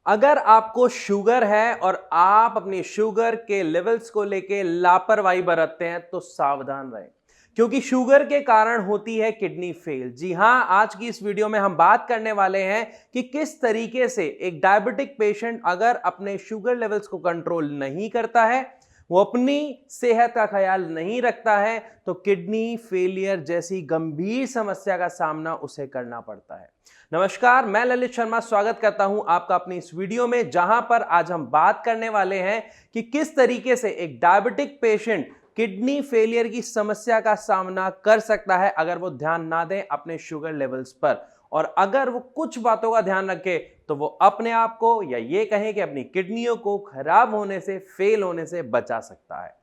अगर आपको शुगर है और आप अपनी शुगर के लेवल्स को लेके लापरवाही बरतते हैं तो सावधान रहें, क्योंकि शुगर के कारण होती है किडनी फेल। जी हां, आज की इस वीडियो में हम बात करने वाले हैं कि किस तरीके से एक डायबिटिक पेशेंट अगर अपने शुगर लेवल्स को कंट्रोल नहीं करता है, वो अपनी सेहत का ख्याल नहीं रखता है, तो किडनी फेलियर जैसी गंभीर समस्या का सामना उसे करना पड़ता है। नमस्कार, मैं ललित शर्मा स्वागत करता हूं आपका अपनी इस वीडियो में, जहां पर आज हम बात करने वाले हैं कि किस तरीके से एक डायबिटिक पेशेंट किडनी फेलियर की समस्या का सामना कर सकता है अगर वो ध्यान ना दें अपने शुगर लेवल्स पर, और अगर वो कुछ बातों का ध्यान रखे तो वो अपने आप को, या ये कहें कि अपनी किडनियों को खराब होने से, फेल होने से बचा सकता है।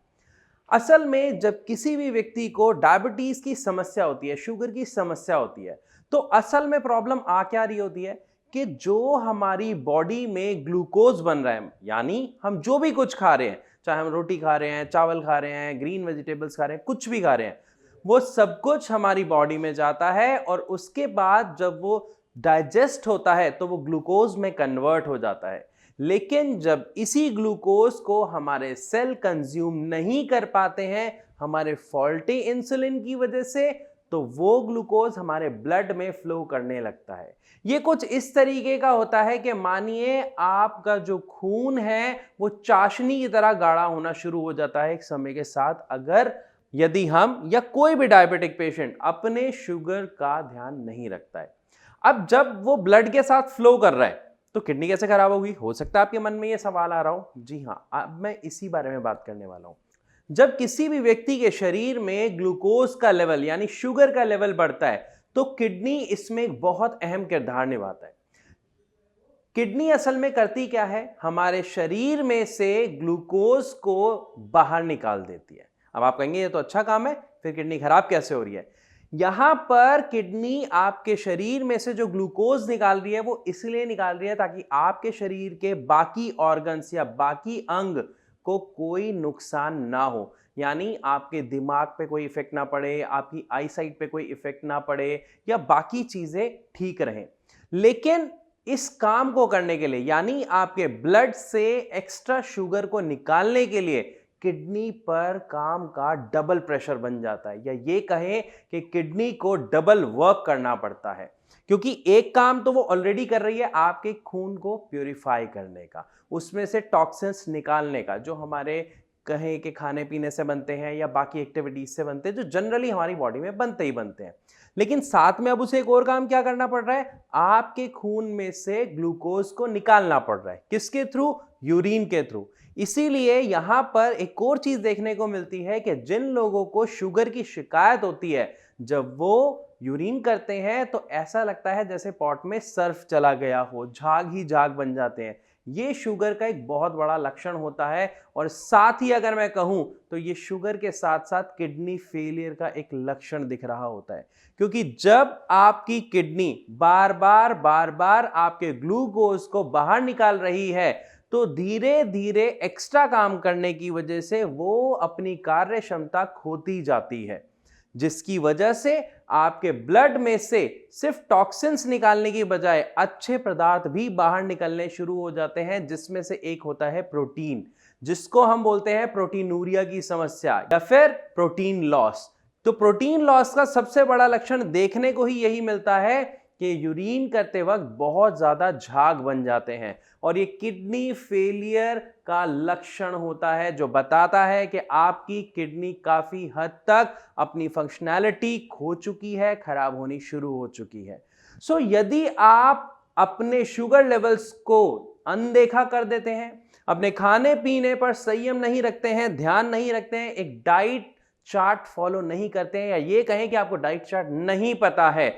असल में जब किसी भी व्यक्ति को डायबिटीज की समस्या होती है, शुगर की समस्या होती है, तो असल में प्रॉब्लम आ क्या रही होती है कि जो हमारी बॉडी में ग्लूकोज बन रहा है, यानी हम जो भी कुछ खा रहे हैं, चाहे हम रोटी खा रहे हैं, चावल खा रहे हैं, ग्रीन वेजिटेबल्स खा रहे हैं, कुछ भी खा रहे हैं, वो सब कुछ हमारी बॉडी में जाता है और उसके बाद जब वो डाइजेस्ट होता है तो वो ग्लूकोज में कन्वर्ट हो जाता है। लेकिन जब इसी ग्लूकोज को हमारे सेल कंज्यूम नहीं कर पाते हैं हमारे फॉल्टी इंसुलिन की वजह से, तो वो ग्लूकोज हमारे ब्लड में फ्लो करने लगता है। ये कुछ इस तरीके का होता है कि मानिए आपका जो खून है वो चाशनी की तरह गाढ़ा होना शुरू हो जाता है एक समय के साथ, अगर यदि हम या कोई भी डायबिटिक पेशेंट अपने शुगर का ध्यान नहीं रखता है। अब जब वो ब्लड के साथ फ्लो कर रहा है तो किडनी कैसे खराब होगी? हो सकता है आपके मन में ये सवाल आ रहा हो। जी हां, अब मैं इसी बारे में बात करने वाला हूं। जब किसी भी व्यक्ति के शरीर में ग्लूकोज का लेवल यानी शुगर का लेवल बढ़ता है तो किडनी इसमें एक बहुत अहम किरदार निभाता है। किडनी असल में करती क्या है, हमारे शरीर में से ग्लूकोज को बाहर निकाल देती है। अब आप कहेंगे ये तो अच्छा काम है, फिर किडनी खराब कैसे हो रही है? यहां पर किडनी आपके शरीर में से जो ग्लूकोज निकाल रही है वो इसलिए निकाल रही है ताकि आपके शरीर के बाकी ऑर्गन्स या बाकी अंग को कोई नुकसान ना हो, यानी आपके दिमाग पे कोई इफेक्ट ना पड़े, आपकी आई साइट पे कोई इफेक्ट ना पड़े, या बाकी चीजें ठीक रहें। लेकिन इस काम को करने के लिए, यानी आपके ब्लड से एक्स्ट्रा शुगर को निकालने के लिए, किडनी पर काम का डबल प्रेशर बन जाता है, या ये कहें कि किडनी को डबल वर्क करना पड़ता है। क्योंकि एक काम तो वो ऑलरेडी कर रही है आपके खून को प्यूरिफाई करने का, उसमें से टॉक्सिन्स निकालने का, जो हमारे कहें कि खाने पीने से बनते हैं या बाकी एक्टिविटीज से बनते हैं, जो जनरली हमारी बॉडी में बनते ही बनते हैं। लेकिन साथ में अब उसे एक और काम क्या करना पड़ रहा है, आपके खून में से ग्लूकोज को निकालना पड़ रहा है। किसके थ्रू? यूरिन के थ्रू। इसीलिए यहां पर एक और चीज देखने को मिलती है कि जिन लोगों को शुगर की शिकायत होती है, जब वो यूरिन करते हैं तो ऐसा लगता है जैसे पॉट में सर्फ चला गया हो, झाग ही झाग बन जाते हैं। ये शुगर का एक बहुत बड़ा लक्षण होता है, और साथ ही अगर मैं कहूं तो ये शुगर के साथ साथ किडनी फेलियर का एक लक्षण दिख रहा होता है। क्योंकि जब आपकी किडनी बार बार आपके ग्लूकोज को बाहर निकाल रही है तो धीरे धीरे एक्स्ट्रा काम करने की वजह से वो अपनी कार्य क्षमता खोती जाती है, जिसकी वजह से आपके ब्लड में से सिर्फ टॉक्सिन्स निकालने की बजाय अच्छे पदार्थ भी बाहर निकलने शुरू हो जाते हैं, जिसमें से एक होता है प्रोटीन, जिसको हम बोलते हैं प्रोटीनूरिया की समस्या या फिर प्रोटीन लॉस। तो प्रोटीन लॉस का सबसे बड़ा लक्षण देखने को ही यही मिलता है कि यूरिन करते वक्त बहुत ज्यादा झाग बन जाते हैं, और ये किडनी फेलियर का लक्षण होता है, जो बताता है कि आपकी किडनी काफी हद तक अपनी फंक्शनैलिटी खो चुकी है, खराब होनी शुरू हो चुकी है। सो यदि आप अपने शुगर लेवल्स को अनदेखा कर देते हैं, अपने खाने पीने पर संयम नहीं रखते हैं, ध्यान नहीं रखते हैं, एक डाइट चार्ट फॉलो नहीं करते हैं, या ये कहें कि आपको डाइट चार्ट नहीं पता है,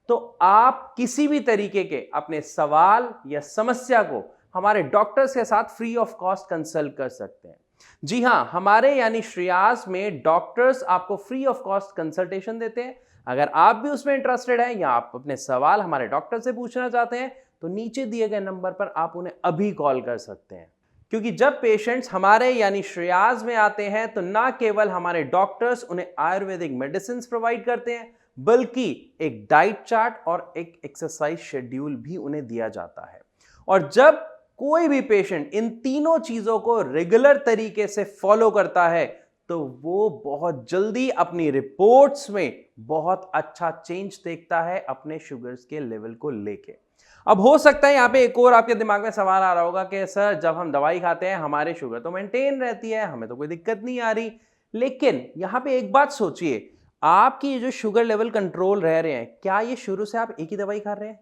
तो आप किसी भी तरीके के अपने सवाल या समस्या को हमारे डॉक्टर्स के साथ फ्री ऑफ कॉस्ट कंसल्ट कर सकते हैं। जी हां, हमारे यानी श्रेयास में डॉक्टर्स आपको फ्री ऑफ कॉस्ट कंसल्टेशन देते हैं। अगर आप भी उसमें इंटरेस्टेड हैं या आप अपने सवाल हमारे डॉक्टर से पूछना चाहते हैं तो नीचे दिए गए नंबर पर आप उन्हें अभी कॉल कर सकते हैं। क्योंकि जब पेशेंट्स हमारे यानी श्रेयास में आते हैं तो ना केवल हमारे डॉक्टर्स उन्हें आयुर्वेदिक मेडिसिन प्रोवाइड करते हैं, बल्कि एक डाइट चार्ट और एक एक्सरसाइज शेड्यूल भी उन्हें दिया जाता है। और जब कोई भी पेशेंट इन तीनों चीजों को रेगुलर तरीके से फॉलो करता है तो वो बहुत जल्दी अपनी रिपोर्ट्स में बहुत अच्छा चेंज देखता है अपने शुगर्स के लेवल को लेके। अब हो सकता है यहां पे एक और आपके दिमाग में सवाल आ रहा होगा कि सर जब हम दवाई खाते हैं हमारे शुगर तो मेंटेन रहती है, हमें तो कोई दिक्कत नहीं आ रही। लेकिन यहां पे एक बात सोचिए, आपकी जो शुगर लेवल कंट्रोल रह रहे हैं, क्या ये शुरू से आप एक ही दवाई खा रहे हैं,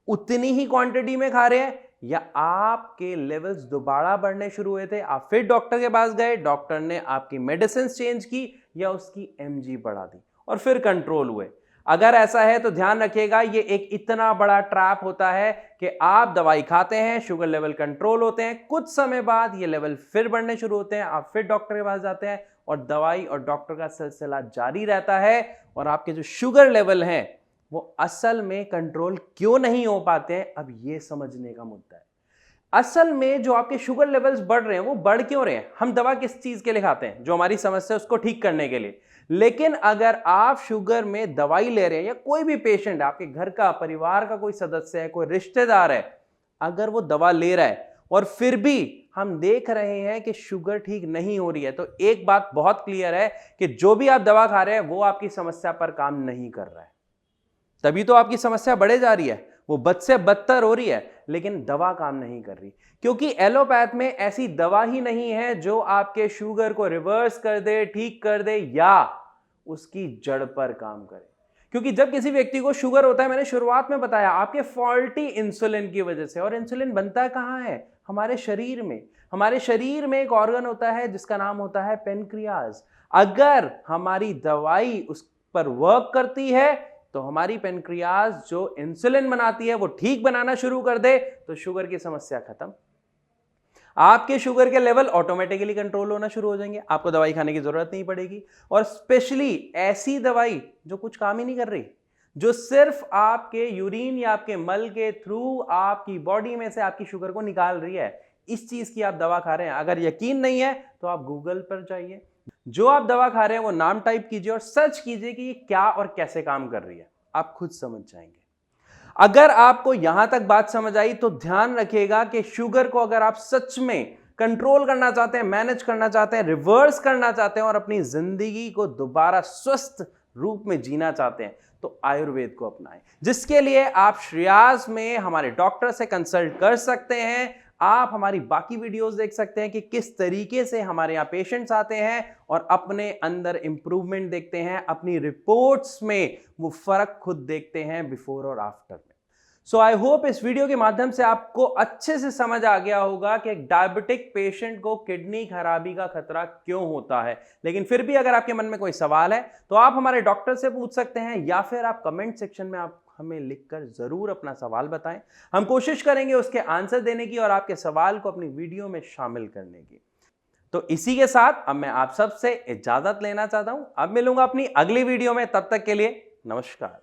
उतनी ही क्वांटिटी में खा रहे हैं, या आपके लेवल्स दोबारा बढ़ने शुरू हुए थे, आप फिर डॉक्टर के पास गए, डॉक्टर ने आपकी मेडिसिन चेंज की या उसकी एमजी बढ़ा दी और फिर कंट्रोल हुए? अगर ऐसा है तो ध्यान रखिएगा, ये एक इतना बड़ा ट्रैप होता है कि आप दवाई खाते हैं, शुगर लेवल कंट्रोल होते हैं, कुछ समय बाद ये लेवल फिर बढ़ने शुरू होते हैं, आप फिर डॉक्टर के पास जाते हैं और दवाई और डॉक्टर का सिलसिला जारी रहता है और आपके जो शुगर लेवल हैं वो असल में कंट्रोल क्यों नहीं हो पाते हैं, अब ये समझने का मुद्दा है। असल में जो आपके शुगर लेवल्स बढ़ रहे हैं वो बढ़ क्यों रहे हैं? हम दवा किस चीज के लिए खाते हैं? जो हमारी समस्या है उसको ठीक करने के लिए। लेकिन अगर आप शुगर में दवाई ले रहे हैं, या कोई भी पेशेंट, आपके घर का, परिवार का कोई सदस्य है, कोई रिश्तेदार है, अगर वो दवा ले रहा है और फिर भी हम देख रहे हैं कि शुगर ठीक नहीं हो रही है, तो एक बात बहुत क्लियर है कि जो भी आप दवा खा रहे हैं वो आपकी समस्या पर काम नहीं कर रहा है। तभी तो आपकी समस्या बढ़े जा रही है, वो बद से बदतर हो रही है, लेकिन दवा काम नहीं कर रही। क्योंकि एलोपैथ में ऐसी दवा ही नहीं है जो आपके शुगर को रिवर्स कर दे, ठीक कर दे या उसकी जड़ पर काम करे। क्योंकि जब किसी व्यक्ति को शुगर होता है, मैंने शुरुआत में बताया, आपके फॉल्टी इंसुलिन की वजह से। और इंसुलिन बनता कहां है? हमारे शरीर में। हमारे शरीर में एक ऑर्गन होता है जिसका नाम होता है पेनक्रियाज। अगर हमारी दवाई उस पर वर्क करती है तो हमारी पेनक्रियाज जो इंसुलिन बनाती है वो ठीक बनाना शुरू कर दे तो शुगर की समस्या खत्म। आपके शुगर के लेवल ऑटोमेटिकली कंट्रोल होना शुरू हो जाएंगे, आपको दवाई खाने की जरूरत नहीं पड़ेगी। और स्पेशली ऐसी दवाई जो कुछ काम ही नहीं कर रही, जो सिर्फ आपके यूरिन या आपके मल के थ्रू आपकी बॉडी में से आपकी शुगर को निकाल रही है, इस चीज की आप दवा खा रहे हैं। अगर यकीन नहीं है तो आप गूगल पर जाइए, जो आप दवा खा रहे हैं वो नाम टाइप कीजिए और सर्च कीजिए कि ये क्या और कैसे काम कर रही है, आप खुद समझ जाएंगे। अगर आपको यहां तक बात समझ आई तो ध्यान रखिएगा कि शुगर को अगर आप सच में कंट्रोल करना चाहते हैं, मैनेज करना चाहते हैं, रिवर्स करना चाहते हैं और अपनी जिंदगी को दोबारा स्वस्थ रूप में जीना चाहते हैं तो आयुर्वेद को अपनाएं, जिसके लिए आप श्रेयास में हमारे डॉक्टर से कंसल्ट कर सकते हैं। आप हमारी बाकी वीडियोस देख सकते हैं कि किस तरीके से हमारे यहाँ पेशेंट्स आते हैं और अपने अंदर इंप्रूवमेंट देखते हैं, अपनी रिपोर्ट्स में वो फर्क खुद देखते हैं बिफोर और आफ्टर में। सो आई होप इस वीडियो के माध्यम से आपको अच्छे से समझ आ गया होगा कि एक डायबिटिक पेशेंट को किडनी खराबी का खतरा क्यों होता है। लेकिन फिर भी अगर आपके मन में कोई सवाल है तो आप हमारे डॉक्टर से पूछ सकते हैं या फिर आप कमेंट सेक्शन में आप हमें लिखकर जरूर अपना सवाल बताएं। हम कोशिश करेंगे उसके आंसर देने की और आपके सवाल को अपनी वीडियो में शामिल करने की। तो इसी के साथ अब मैं आप सबसे इजाजत लेना चाहता हूं। अब मिलूंगा अपनी अगली वीडियो में, तब तक के लिए नमस्कार।